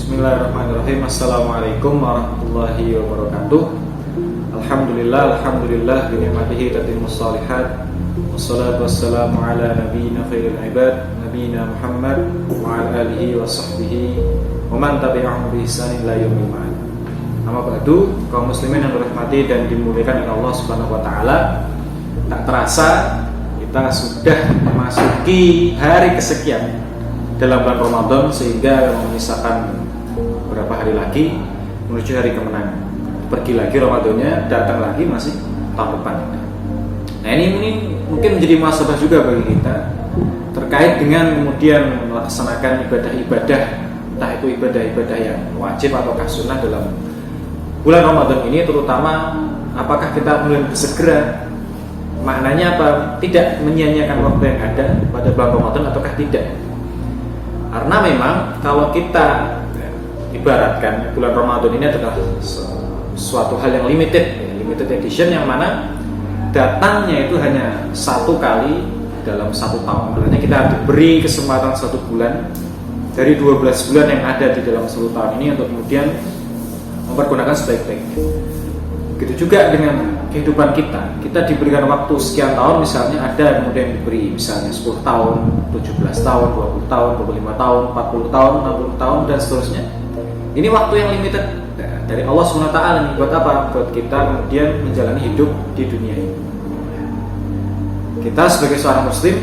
Bismillahirrahmanirrahim. Assalamualaikum warahmatullahi wabarakatuh. Alhamdulillah binikmatihi tatimmus shalihat. Wassalatu wassalamu ala nabiyyina khairil ibad nabiyina Muhammad wa ala alihi wa sahbihi wa man tabi'ahum bi ihsanin ila yaumil ma'ad. Amma ba'du, kaum muslimin yang dirahmati dan dimuliakan oleh Allah Subhanahu wa taala. Tak terasa kita sudah memasuki hari kesekian dalam bulan Ramadan, sehingga menyisakan beberapa hari lagi menuju hari kemenangan. Pergi lagi Ramadannya, datang lagi masih tahun depan. Nah, ini mungkin menjadi muhasabah juga bagi kita terkait dengan kemudian melaksanakan ibadah-ibadah, entah itu ibadah-ibadah yang wajib ataukah sunnah dalam bulan Ramadan ini, terutama apakah kita mulai bersegera. Maknanya apa? Tidak menyia-nyiakan waktu yang ada pada bulan Ramadan ataukah tidak. Karena memang kalau kita ibaratkan bulan Ramadan ini adalah suatu hal yang limited edition, yang mana datangnya itu hanya satu kali dalam satu tahun. Makanya kita diberi kesempatan satu bulan dari 12 bulan yang ada di dalam 10 tahun ini untuk kemudian mempergunakan sebaik-baiknya. Begitu juga dengan kehidupan kita diberikan waktu sekian tahun, misalnya ada kemudian diberi misalnya 10 tahun, 17 tahun, 20 tahun, 25 tahun, 40 tahun, 60 tahun, dan seterusnya. Ini waktu yang limited dari Allah SWT. Buat apa? Buat kita kemudian menjalani hidup di dunia ini. Kita sebagai seorang muslim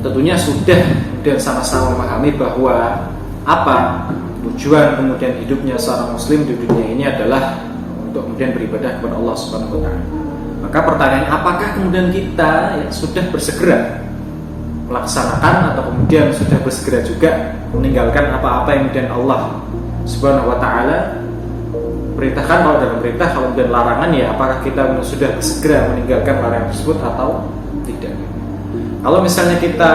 tentunya sudah dan sama-sama memahami bahwa apa tujuan kemudian hidupnya seorang muslim di dunia ini adalah untuk kemudian beribadah kepada Allah Subhanahu wa taala. Maka pertanyaannya, apakah kemudian kita sudah bersegera melaksanakan atau kemudian sudah bersegera juga meninggalkan apa-apa yang kemudian Allah Subhanahu wa taala perintahkan? Kalau dalam perintah, kalau kemudian larangan, ya apakah kita sudah segera meninggalkan larangan tersebut atau tidak? Kalau misalnya kita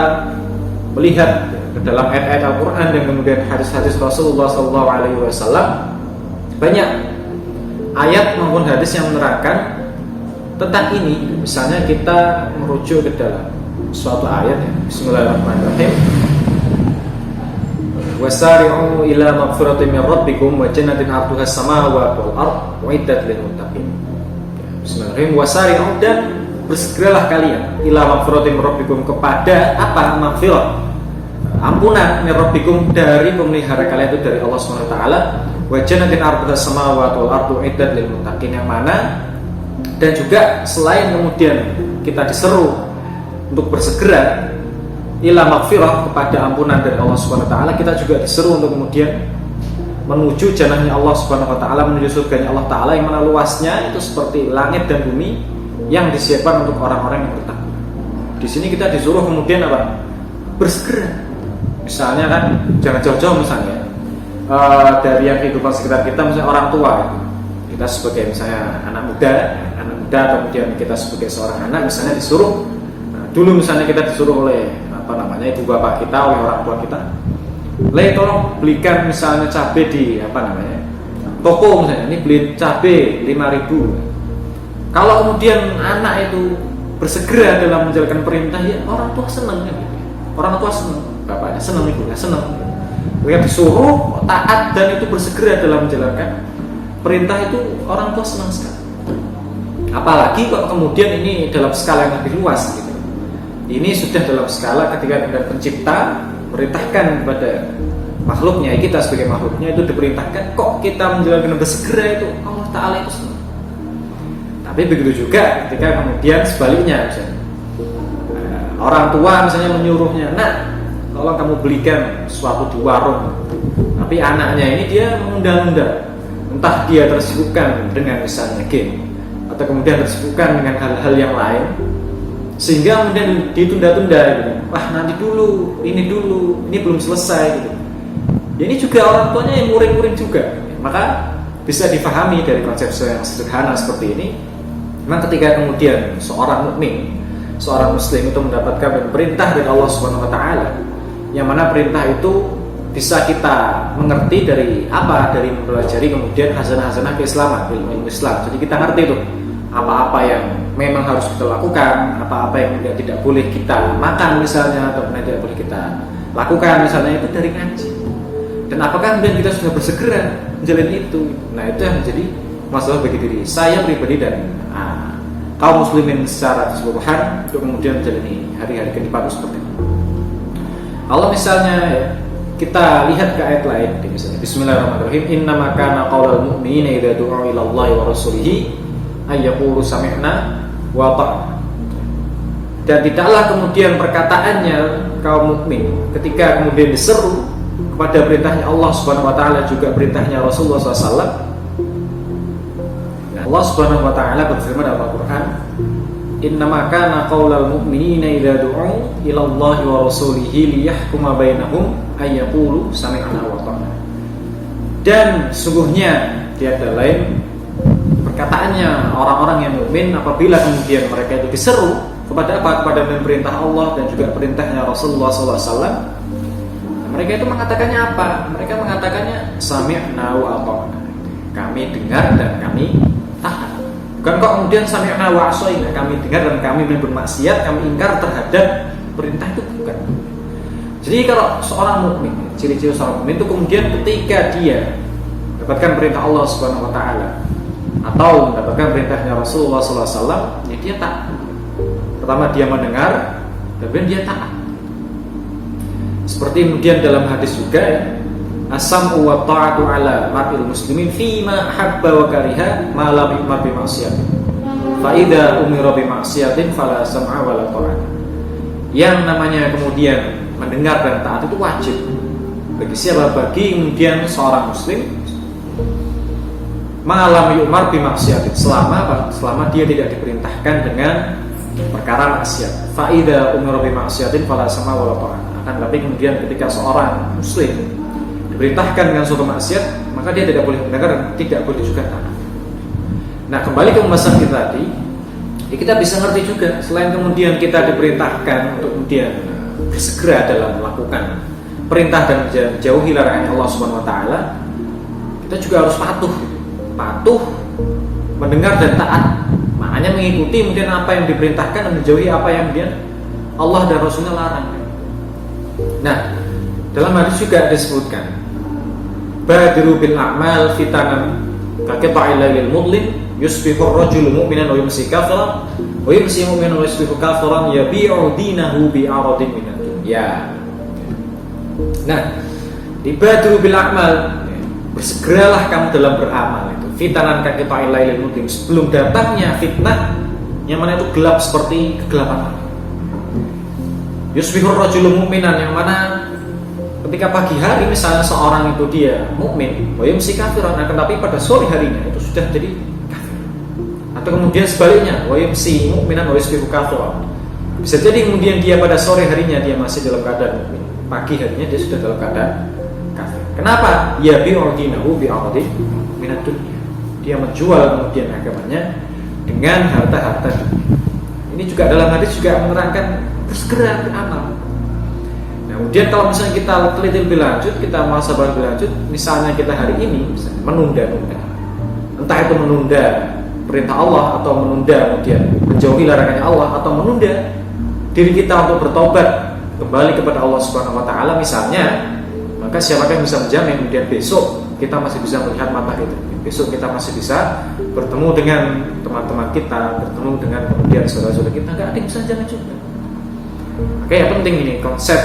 melihat ke dalam ayat-ayat Al-Quran dan kemudian hadis-hadis Rasulullah SAW, banyak ayat maupun hadis yang menerangkan tentang ini. Misalnya kita merujuk ke dalam suatu ayat, ya. Bismillahirrahmanirrahim. Wasari'u ila maghfiratin min rabbikum wa jannatin 'arduha as-samawati wal ardh u'iddat lil muttaqin. Bismillahirrahmanirrahim. Wasari'u, dan bersegeralah kalian ila maghfiratin min rabbikum, kepada apa? Maghfirah, ampunan, min rabbikum, dari pemelihara kalian, itu dari Allah Subhanahu wa taala. Wa jannatin 'arduha as-samawati wal ardh u'iddat lil muttaqin, yang mana dan juga selain kemudian kita diseru untuk bersegera ila maghfirah, kepada ampunan dari Allah Subhanahu wa taala, kita juga diseru untuk kemudian menuju jannahnya Allah Subhanahu wa taala, menuju surganya Allah taala, yang mana luasnya itu seperti langit dan bumi yang disiapkan untuk orang-orang yang bertakwa. Di sini kita disuruh kemudian apa? Bersegera. Misalnya kan jangan jauh-jauh, misalnya dari yang kehidupan sekitar kita, misalnya orang tua. Kita sebagai misalnya anak muda, kemudian kita sebagai seorang anak misalnya disuruh, dulu misalnya kita disuruh oleh ibu bapak kita, oleh orang tua kita, tolong belikan misalnya cabai di toko, misalnya ini beli cabai 5.000. Kalau kemudian anak itu bersegera dalam menjalankan perintah, ya orang tua senang, kan? Orang tua senang, bapaknya senang, ibunya senang. Mereka disuruh taat dan itu bersegera dalam menjalankan perintah, itu orang tua senang sekali. Apalagi kalau kemudian ini dalam skala yang lebih luas gitu. Ini sudah dalam skala ketika pencipta perintahkan kepada makhluknya, kita sebagai makhluknya itu diperintahkan, kok kita menjalankan bersegera, itu Allah Ta'ala itu senang. Tapi begitu juga ketika kemudian sebaliknya, misalnya orang tua misalnya menyuruhnya, nak, tolong kamu belikan sesuatu di warung, tapi anaknya ini dia mengundang-undang, entah dia tersibukkan dengan misalnya game, atau kemudian tersibukkan dengan hal-hal yang lain, sehingga kemudian ditunda-tunda gitu. Wah, nanti dulu, ini belum selesai gitu. Ini juga orang tuanya yang muring-muring juga. Maka bisa difahami dari konsep yang sederhana seperti ini. Memang ketika kemudian seorang mukmin, seorang muslim itu mendapatkan perintah dari Allah Subhanahu wa taala, yang mana perintah itu bisa kita mengerti dari apa? Dari mempelajari kemudian hasanah-hasanah keislaman, ilmu Islam. Jadi kita ngerti itu apa-apa yang memang harus kita lakukan, apa-apa yang tidak boleh kita makan misalnya, atau tidak boleh kita lakukan misalnya, itu dari ngaji. Dan apakah kemudian kita sudah bersegera menjalani itu? Nah, itu yang menjadi masalah bagi diri saya pribadi dan kaum muslimin secara keseluruhan untuk kemudian menjalani hari-hari ke depan seperti itu. Kalau misalnya kita lihat ke ayat lain, misalnya Bismillahirrahmanirrahim, innama kana qaulal mu'minina idza du'u ila Allahi wa rasulihi ay yaqulu sami'na wa ata'na. Dan tidaklah kemudian perkataannya kaum mukmin ketika kemudian diseru kepada perintahnya Allah Subhanahu wa taala juga perintahnya Rasulullah SAW. Nah, Allah Subhanahu wa taala berfirman dalam Al-Qur'an, innama kana qaulal mu'minina idza du'u ila Allahi wa rasulihi liyahkuma bainahum ay yaqulu sami'na wa ata'na. Dan sungguhnya tiada lain perkataannya orang-orang yang mukmin apabila kemudian mereka itu diseru kepada apa? Kepada perintah Allah dan juga perintahnya Rasulullah SAW. Mereka itu mengatakannya apa? Mereka mengatakannya sami'na wa ata'na. Kami dengar dan kami taat. Bukan kok kemudian sami'na wa asaina, kami dengar dan kami bermaksiat, kami ingkar terhadap perintah itu, bukan. Jadi kalau seorang mukmin, ciri-ciri seorang mukmin itu kemudian ketika dia mendapatkan perintah Allah Subhanahu wa taala atau mendapatkan perintahnya Rasulullah SAW, ya dia taat. Pertama dia mendengar, kemudian dia taat. Seperti kemudian dalam hadis juga ya, as-sam'u wa ta'atu ala mar'il muslimin fima habba wa kariha ma lam yu'mar bi ma'siyatin. Fa idza umira bi ma'siyatin fala sam'a wa la ta'ata. Yang namanya kemudian mendengar dan taat itu wajib. Bagi siapa? Bagi kemudian seorang muslim ma lam yu'mar bi ma'siyatin, selama dia tidak diperintahkan dengan perkara maksiat. Fa idza umira bi ma'siyatin fala sam'a wa la ta'ata. Akan tapi kemudian ketika seorang muslim diperintahkan dengan suatu maksiat, maka dia tidak boleh mendengar dan tidak boleh juga taat. Nah, kembali ke pembahasan kita tadi, ya kita bisa ngerti juga selain kemudian kita diperintahkan untuk kemudian bersegera dalam melakukan perintah dan menjauhi larangan Allah Subhanahu wa taala, kita juga harus patuh mendengar dan taat. Makanya mengikuti kemudian apa yang diperintahkan dan menjauhi apa yang kemudian Allah dan Rasulnya larang. Nah, dalam hadis juga disebutkan badiru bil a'mal fitanan kaqita'il lailil mudlim yusbihu ar-rajulu mu'minan wa yumsi kafiran wa yumsi mu'minan wa yusbihu kafiran yabi'u dinahu bi'aradin minad dunya. Nah, dibadiru bil a'mal, bersegeralah kamu dalam beramal itu. Fitanan kaqita'il lailil mudlim, sebelum datangnya fitnah yang mana itu gelap seperti kegelapan malam. Yusbihur rajulu mu'minan, yang mana ketika pagi hari misalnya seorang itu dia mukmin, wa yumsi kafiran, tetapi pada sore harinya itu sudah jadi kafir. Atau kemudian sebaliknya, wa yumsi mu'minan wa yusbihu kafiran. Bisa jadi kemudian dia pada sore harinya dia masih dalam keadaan mukmin, pagi harinya dia sudah dalam keadaan kafir. Kenapa? Ya bi'udinahu bi'adin minad dunya. Dia menjual kemudian agamanya dengan harta-harta dunia. Ini juga dalam hadis juga menerangkan bersegera beramal. Nah, kemudian kalau misalnya kita teliti lebih lanjut, kita muhasabah lebih lanjut, misalnya kita hari ini misalnya menunda-nunda, entah itu menunda perintah Allah atau menunda kemudian menjauhi larangannya Allah, atau menunda diri kita untuk bertobat kembali kepada Allah Subhanahu wa taala misalnya, maka siapakah yang bisa menjamin kemudian besok kita masih bisa melihat matahari itu, besok kita masih bisa bertemu dengan teman-teman kita, bertemu dengan kemudian saudara-saudara kita, nggak ada yang bisa jamin juga. Oke, yang penting ini konsep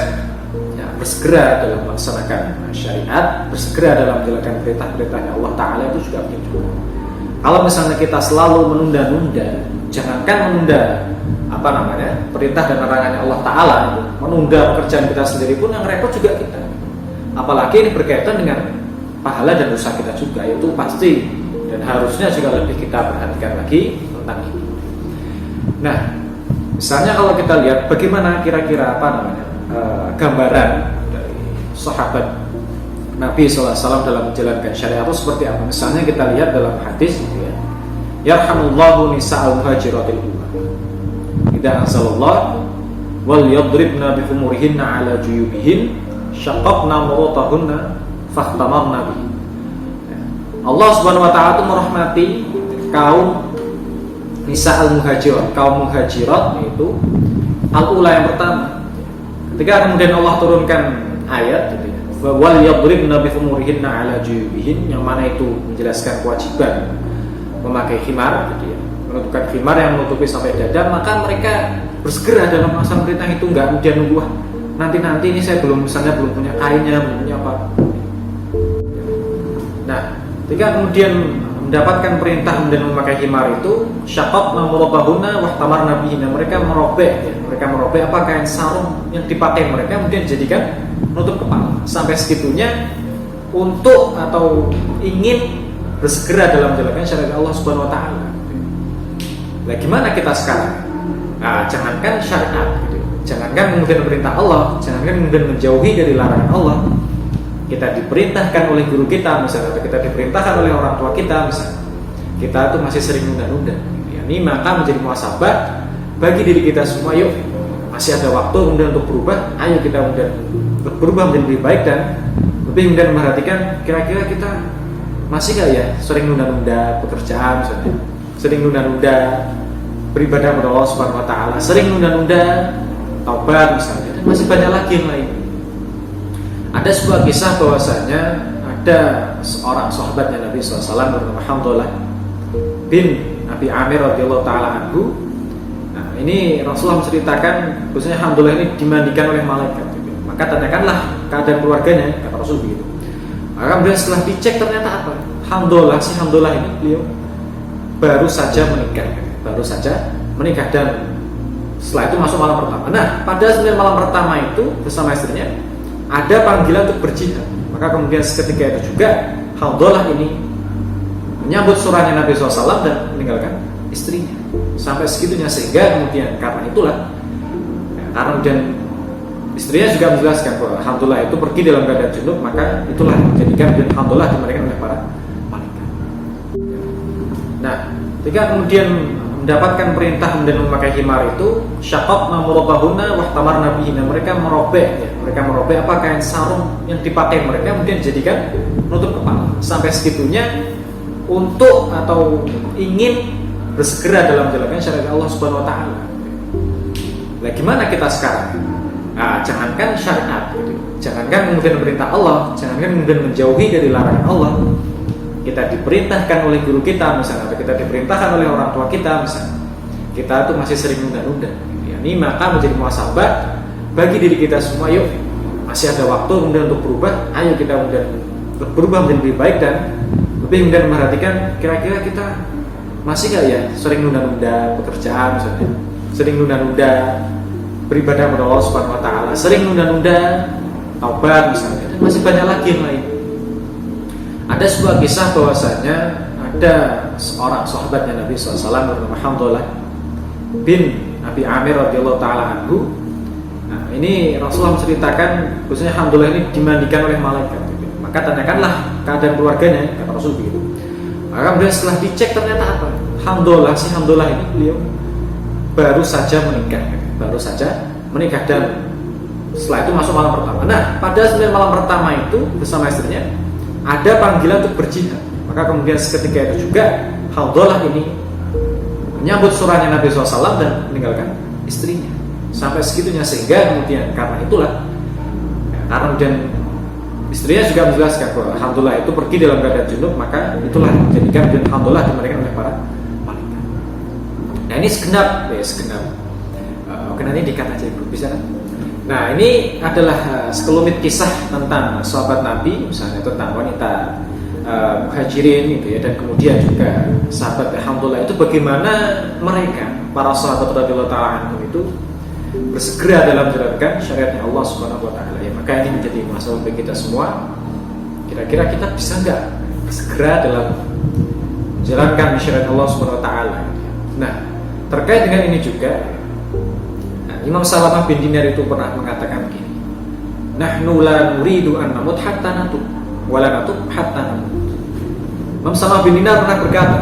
ya, bersegera dalam melaksanakan syariat, bersegera dalam menjalankan perintah-perintahnya Allah Ta'ala itu juga penting juga. Kalau misalnya kita selalu menunda-nunda, jangankan menunda perintah dan larangannya Allah Ta'ala, menunda pekerjaan kita sendiri pun yang repot juga kita. Apalagi ini berkaitan dengan pahala dan usaha kita juga, itu pasti dan harusnya juga lebih kita perhatikan lagi tentang ini. Nah, misalnya kalau kita lihat bagaimana kira-kira gambaran dari sahabat Nabi SAW dalam menjalankan syariat itu seperti apa. Misalnya kita lihat dalam hadis ya, yarhamullahu nisa'al muhajiratil ula idza anzalallah wal yadribna bi khumurihinna ala juyubihin syaqaqna murutahunna fahtamarna bihi. Allah Subhanahu wa taala itu merahmati kaum nisa al-muhajirat, kaum muhajirat, yaitu al-ula yang pertama. Ketika kemudian Allah turunkan ayat gitu ya, wal yadribna bi khumurihinna ala juyubihin, yang mana itu menjelaskan kewajiban memakai khimar, gitu ya, menutupkan khimar yang menutupi sampai dada. Maka mereka bersegera dalam masa perintah itu, nggak kemudian nunggu nanti ini saya belum punya kainnya, belum punya apa. Nah, ketika kemudian mendapatkan perintah kemudian memakai khimar itu, syaqaq mamurabahuna wahtamar nabihina, mereka merobek apa kain sarung yang dipakai mereka, kemudian jadikan menutup kepala sampai segitunya untuk atau ingin bersegera dalam menjalankan syariat Allah Subhanahu wa taala. Nah, gimana kita sekarang? Nah, jangankan syariat, gitu. Jangankan kemudian perintah Allah, jangankan kemudian menjauhi dari larangan Allah. Kita diperintahkan oleh guru kita misalnya, atau kita diperintahkan oleh orang tua kita misalnya, kita tuh masih sering nunda-nunda. Ini maka menjadi muhasabah bagi diri kita semua. Yuk, masih ada waktu kemudian untuk berubah. Ayo kita kemudian berubah menjadi lebih baik dan lebih kemudian memperhatikan kira-kira kita masih gak ya sering nunda-nunda pekerjaan misalnya, sering nunda-nunda beribadah kepada Allah Subhanahu wa taala, sering nunda-nunda taubat misalnya, dan masih banyak lagi yang lain. Ada sebuah kisah bahwasanya ada seorang sahabatnya Nabi SAW bernama Hamdalah bin Abi Amir radhiyallahu taala anhu. Nah, ini Rasulullah menceritakan bahwasanya Hamdalah ini dimandikan oleh malaikat. Maka tanyakanlah keadaan keluarganya, kata Rasul begitu. Maka kemudian setelah dicek ternyata apa? Hamdalah ini beliau baru saja menikah dan setelah itu masuk malam pertama. Nah, pada 9 malam pertama itu bersama istrinya ada panggilan untuk berjihad. Maka kemudian seketika itu juga Hamdalah ini menyambut surahnya Nabi SAW dan meninggalkan istrinya sampai segitunya, sehingga kemudian karena itulah karena kemudian istrinya juga menjelaskan bahwa Hamdalah itu pergi dalam keadaan junub, maka itulah menjadikan Hamdalah dimandikan oleh para malaikat. Nah, ketika kemudian mendapatkan perintah kemudian memakai khimar itu, syaqaq mamurabahuna wahtamar nabihina, mereka merobek apa kain sarung yang dipakai mereka, kemudian jadikan menutup kepala sampai segitunya untuk atau ingin bersegera dalam menjalankan syariat Allah Subhanahu wa taala. Nah, gimana kita sekarang? Nah, jangankan syariat, gitu. Jangankan kemudian perintah Allah, jangankan kemudian menjauhi dari larangan Allah. Kita diperintahkan oleh guru kita misalnya, atau kita diperintahkan oleh orang tua kita misalnya, kita tuh masih sering nunda-nunda. Ini maka menjadi muhasabah bagi diri kita semua. Yuk, masih ada waktu kemudian untuk berubah. Ayo kita kemudian berubah menjadi lebih baik dan lebih kemudian memperhatikan kira-kira kita masih gak ya sering nunda-nunda pekerjaan misalnya, sering nunda-nunda beribadah kepada Allah Subhanahu wa taala, sering nunda-nunda taubat misalnya, dan masih banyak lagi yang lain. Ada sebuah kisah bahwasanya ada seorang sahabatnya Nabi SAW bernama Hamdalah bin Abi Amir radhiyallahu taala anhu. Nah, ini Rasulullah menceritakan bahwasanya Hamdalah ini dimandikan oleh malaikat. Maka tanyakanlah keadaan keluarganya, kata Rasul begitu. Maka kemudian setelah dicek ternyata apa? Hamdalah ini beliau baru saja menikah dan setelah itu masuk malam pertama. Nah, pada 9 malam pertama itu bersama istrinya ada panggilan untuk berjihad. Maka kemudian seketika itu juga Hamdalah ini menyambut surahnya Nabi SAW dan meninggalkan istrinya sampai segitunya, sehingga kemudian karena itulah karena kemudian istrinya juga menjelaskan bahwa Hamdalah itu pergi dalam keadaan junub, maka itulah menjadikan Hamdalah dimandikan oleh para malaikat. Nah, ini segenap. Oke, nanti dikat aja Ibu, bisa kan? Nah, ini adalah sekelumit kisah tentang sahabat Nabi, misalnya tentang wanita muhajirin gitu ya, dan kemudian juga sahabat Hamdalah itu bagaimana mereka para sahabat radhiyallahu taala anhum itu bersegera dalam menjalankan syariatnya Allah Subhanahu wa taala. Ya, maka ini menjadi masalah bagi kita semua. Kira-kira kita bisa enggak bersegera dalam menjalankan syariat Allah Subhanahu wa taala? Nah, terkait dengan ini juga Imam Salamah bin Dinar itu pernah mengatakan begini, nahnu la nuridu an namut hatta natub wa la natub hatta namut. Imam Salamah bin Dinar pernah berkata,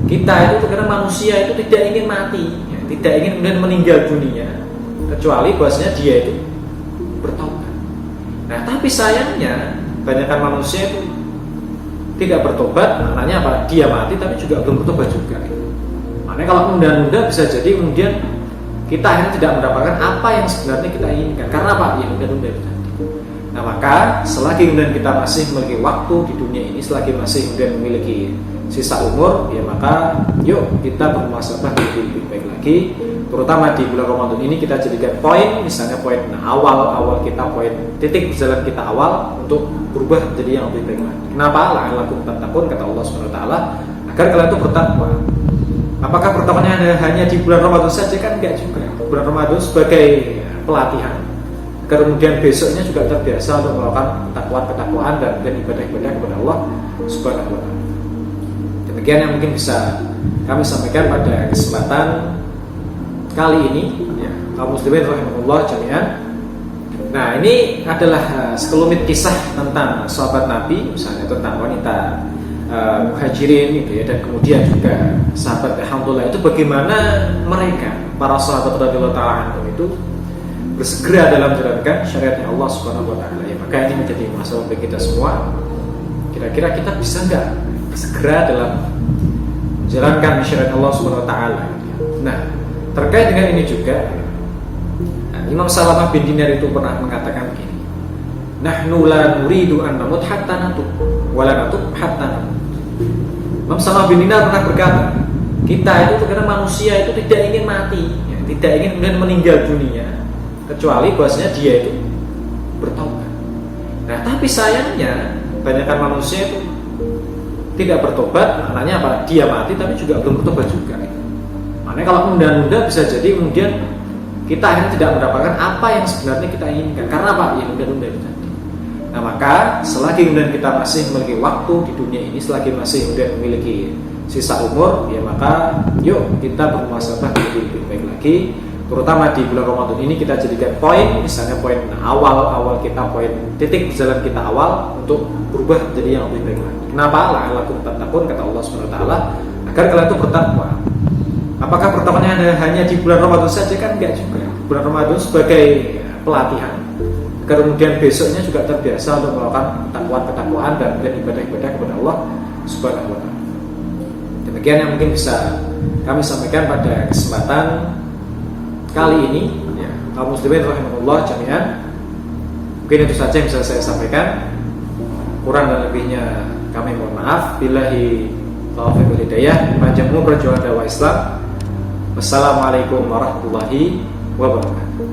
kita itu terkadang manusia itu tidak ingin mati, ya, tidak ingin kemudian meninggal dunia kecuali bahwasanya dia itu bertobat. Nah, tapi sayangnya banyakkan manusia itu tidak bertobat. Maknanya apa? Dia mati tapi juga belum bertobat juga. Maknanya kalau menunda-nunda bisa jadi kemudian kita akhirnya tidak mendapatkan apa yang sebenarnya kita inginkan. Karena apa? Ya nunda-nunda itu tadi. Nah maka selagi kemudian kita masih memiliki waktu di dunia ini, selagi masih kemudian memiliki sisa umur, ya maka yuk kita bermuhasabah lebih baik lagi. Terutama di bulan Ramadan ini kita jadikan poin, misalnya poin awal kita, poin titik berjalan kita awal untuk berubah menjadi yang lebih baik lagi. Kenapa? La'allakum tattaqun, kata Allah Subhanahu wa taala, agar kalian itu bertakwa. Apakah bertakwanya hanya di bulan Ramadan saja? Kan enggak juga. Bulan Ramadan sebagai pelatihan agar kemudian besoknya juga terbiasa untuk melakukan ketakwaan dan ibadah-ibadah kepada Allah Subhanahu wa taala. Demikian yang mungkin bisa kami sampaikan pada kesempatan kali ini, ya, kaum muslimin rahimahullah jami'an. Nah, ini adalah sekelumit kisah tentang sahabat Nabi, misalnya tentang wanita muhajirin gitu ya, dan kemudian juga sahabat, alhamdulillah, itu bagaimana mereka para sahabat radhiyallahu ta'ala anhum itu bersegera dalam menjalankan syariatnya Allah Subhanahu wa taala. Ya, maka ini menjadi masalah bagi kita semua. Kira-kira kita bisa enggak bersegera dalam menjalankan syariat Allah Subhanahu wa taala? Nah, terkait dengan ini juga, Imam Salamah bin Dinar itu pernah mengatakan begini, nahnu la nuridu an namut hatta natub wa la natub hatta namut. Imam Salamah bin Dinar pernah berkata, kita itu terkadang manusia itu tidak ingin mati, ya, tidak ingin kemudian meninggal dunia, kecuali bahwasanya dia itu bertobat. Nah, tapi sayangnya banyakkan manusia itu tidak bertobat, maknanya apa? Dia mati tapi juga belum bertobat juga. Makanya kalau menunda-nunda bisa jadi kemudian kita akhirnya tidak mendapatkan apa yang sebenarnya kita inginkan. Karena apa? Ya menunda-nunda itu tadi. Nah maka selagi kemudian kita masih memiliki waktu di dunia ini, selagi masih kemudian memiliki sisa umur, ya maka yuk kita bermuhasabah lebih baik lagi. Terutama di bulan Ramadan ini kita jadikan poin, misalnya poin awal kita, poin titik berjalan kita awal untuk berubah menjadi yang lebih baik lagi. Kenapa? La'allakum tattaqun, kata Allah Subhanahu wa taala, agar kalian itu bertakwa. Apakah bertakwanya hanya di bulan Ramadan saja? Kan enggak juga. Bulan Ramadan sebagai pelatihan agar kemudian besoknya juga terbiasa untuk melakukan ketakwaan dan ibadah-ibadah kepada Allah Subhanahu wa taala. Demikian yang mungkin bisa kami sampaikan pada kesempatan kali ini, ya, kaum muslimin rahimahullah jami'an. Mungkin itu saja yang bisa saya sampaikan. Kurang dan lebihnya kami mohon maaf. Billahi taufiq wal hidayah. Panjang umur perjuangan dakwah Islam. Wassalamualaikum warahmatullahi wabarakatuh.